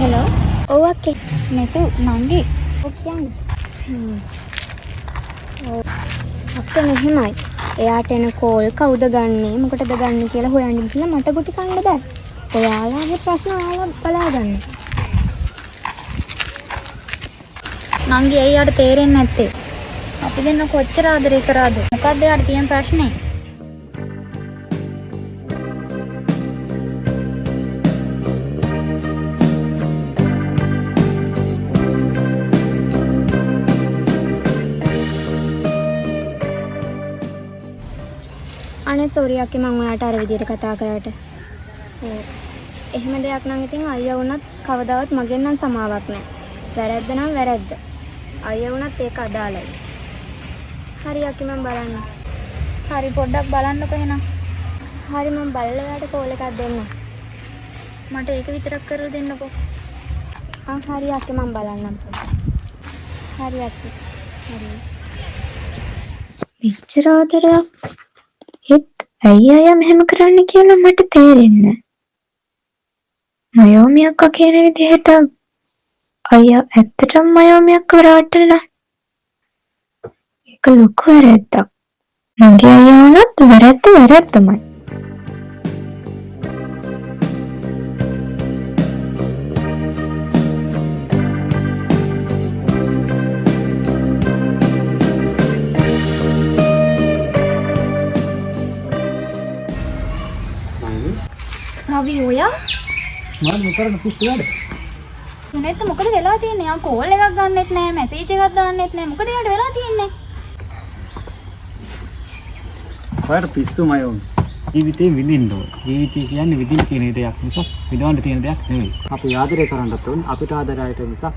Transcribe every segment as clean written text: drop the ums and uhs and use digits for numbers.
Hello ඔව් අක්කේ නැතු නංගි ඔක් කියන්නේ ඔව් අක්කේ මෙහෙමයි එයාට එන කෝල් කවුද ගන්නෙ මොකටද ගන්නෙ කියලා හොයන්න කියලා මට ගුටි කන්න බෑ ඔයාලගේ ප්‍රශ්න ඔයාලා බලාගන්න නංගි එයාට තේරෙන්නේ නැත්තේ අපි දෙන්න කොච්චර ආදරේ කරාද මොකද්ද එයාට තියෙන ප්‍රශ්නේ අනේ සෝරි අක්කේ මම ඔයාට අර විදියට කතා කරාට. ඔව්. එහෙම දෙයක් නම් ඉතින් අයියා වුණත් කවදාවත් මගෙන් නම් සමාවක් නැහැ. වැරද්ද නම් වැරද්ද. අයියා වුණත් ඒක අදාළයි. හරි අක්කේ මම බලන්න. හරි පොඩ්ඩක් බලන්නකෝ එහෙනම්. හරි මම බලලා ඔයාට කෝල් එකක් දෙන්න. මට ඒක විතරක් කරලා දෙන්නකෝ. හරි අක්කේ මම බලන්නම් පොඩ්ඩක්. හරි අක්කේ. හරි. මෙච්චර ආදරයක් ඒත් ඇයි අයියා මෙහෙම කරන්න කියලා මට තේරෙන්නේ නැහැ. මයෝමි අක්කා කියන විදිහට අයියා ඇත්තටම මයෝමි අක්කව රවට්ටලා. ඒක ලොකු වැරද්දක්. මගේ අයියා වුණත් වැරද්දමයි. රවි ඔයා මම මොකරන පුස්තකද? මොනෙත් මොකද වෙලා තියෙන්නේ? ආ කෝල් එකක් ගන්නෙත් නෑ, මැසේජ් එකක් දාන්නෙත් නෑ. මොකද යාට වෙලා තියෙන්නේ? ඔයාට පිස්සුමයි ඕන. ජීවිතේ විඳින්න ඕන. ජීවිතය කියන්නේ විඳින්න තියෙන දෙයක් නිසා විඳවන්න තියෙන දෙයක් නෙවෙයි. අපි ආදරය කරන්නත් ඕන. අපිට ආදරයට නිසා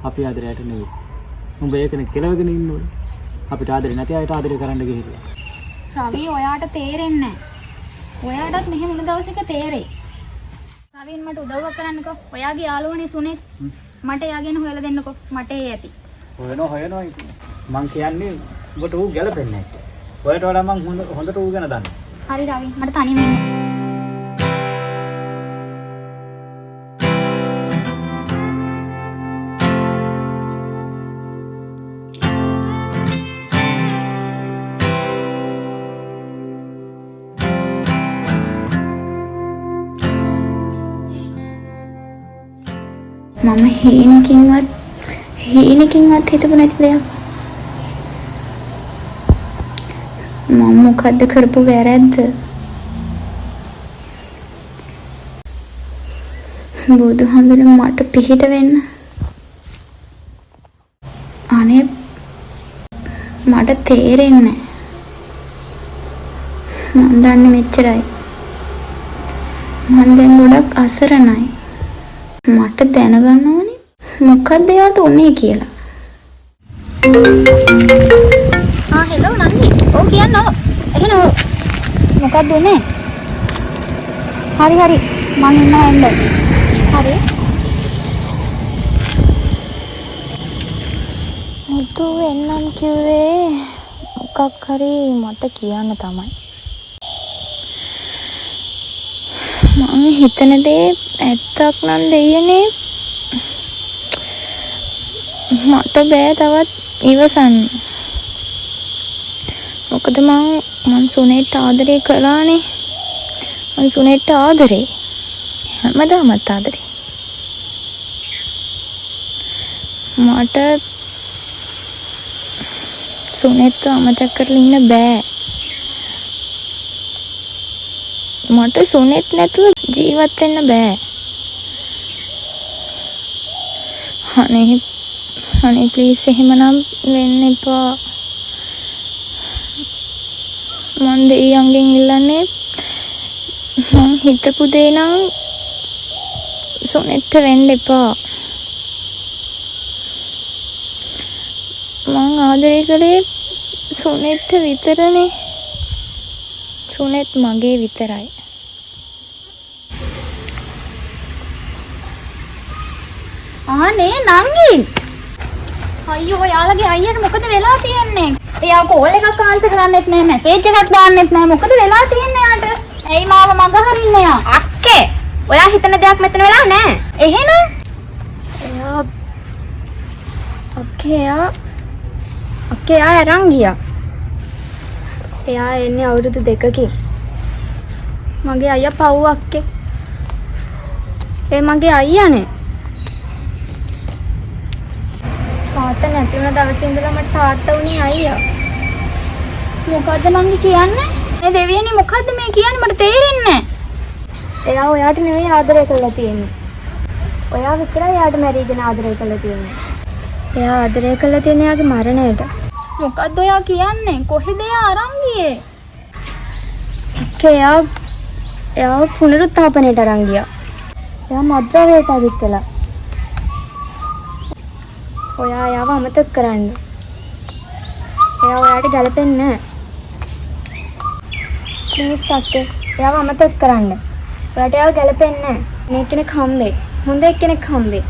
අපි ආදරයට නෙවෙයි. උඹ ඒකනේ කෙලවගෙන ඉන්න ඕන. අපිට ආදරේ නැති අයට ආදරය කරන්න ගිහිල්ලා. රවි ඔයාට තේරෙන්නේ නෑ. ඔයාටත් මෙහෙම වුණ දවසක තේරෙයි. රවින් මට උදව්වක් කරන්නකෝ. ඔයාගේ යාළුවනේ සුනේ. මට එයාගෙන හොයලා දෙන්නකෝ. මට ඒ ඇති. හොයනවා ඉතින්. මං කියන්නේ ඔබට ඌ ගැලපෙන්නේ නැහැ. ඔයාට වඩා මං හොඳට ඌ ගැන දන්නවා. හරි රවි මට තනියම ඉන්න. මම හීනකින්වත් හිතපු නැති දෙයක්. මම මොකද්ද කරපු වැරද්ද? බුදුහාමුදුරුවෝ මට පිහිට වෙන්න. අනේ මට තේරෙන්නේ නැහැ. මම දන්නේ මෙච්චරයි. මම දැන් ගොඩක් අසරණයි. මට දැනගන්න ඕනේ මොකක්ද යාට උනේ කියලා. හෙලෝ නංගි. ඔව් කියන්න. එහෙනම් මොකක්ද උනේ? හරි මං ඉන්නවා එන්න. හරි. නිතු එන්නම් කිව්වේ මොකක් හරි මට කියන්න තමයි. මම හිතන දේ ඇත්තක් නම් දෙයනේ මට බෑ තවත් ඉවසන්න. මොකද මං සුනේට ආදරේ කළානේ. මං සුනේට ආදරේ හැමදාමත් ආදරේ. මට සුනේත් අමතක කරලා ඉන්න බෑ. මට සුනෙත් නැතුව ජීවත් වෙන්න බෑ. අනේ ප්ලීස් එහෙමනම් වෙන්න එපා. මං දෙයියන්ගෙන් ඉල්ලන්නේ මං හිතපු දේ නම් සුනෙත්ට වෙන්න එපා. මං ආදරය කළේ සුනෙත්ට විතරනේ. සුනෙත් මගේ විතරයි. ආනේ නංගි. අයියෝ යාළගේ අයියට මොකද වෙලා තියෙන්නේ? එයා කෝල් එකක් ආන්සර් කරන්නෙත් නැහැ, මැසේජ් එකක් දාන්නෙත් නැහැ. මොකද වෙලා තියෙන්නේ යාට? ඇයි මාව මග හරින්න යා. අක්කේ. ඔයා හිතන දෙයක් මෙතන වෙලා නැහැ. එහෙනම් එයා එයා අරන් ගියා. එයා එන්නේ අවුරුදු 2කින්. මගේ අයියා පව් අක්කේ. ඒ මගේ අයියානේ. තාත්තා නැති වුණ දවසේ ඉඳලා මට තාත්තා වුණේ අයියා. මොකද්ද නංගි කියන්නේ? මේ දෙවියනේ මොකද්ද මේ කියන්නේ මට තේරෙන්නේ නැහැ. එයා ඔයාට නෙවෙයි ආදරය කරලා තියෙන්නේ. ඔයා විතරයි එයාට මැරීගෙන ආදරය කරලා තියෙන්නේ. එයා ආදරය කරලා තියෙන එයාගේ මරණයට. මොකද්ද ඔයා කියන්නේ? කොහෙද එයා අරන් ගියේ? එයා පුනරුත්ථාපනයට අරන් ගියා. එයා මද්ද්‍රව්‍යයට අවිත්තලා. ඔයා එයාව අමතක කරන්න. එයා ඔයාට ගැලපෙන්නේ නැහැ. ප්ලීස් අක්කේ එයාව අමතක කරන්න. ඔයාට එයාව ගැලපෙන්නේ නැහැ. මේ කෙනෙක් හම්බෙයි. හොඳ එක්කෙනෙක් හම්බෙයි.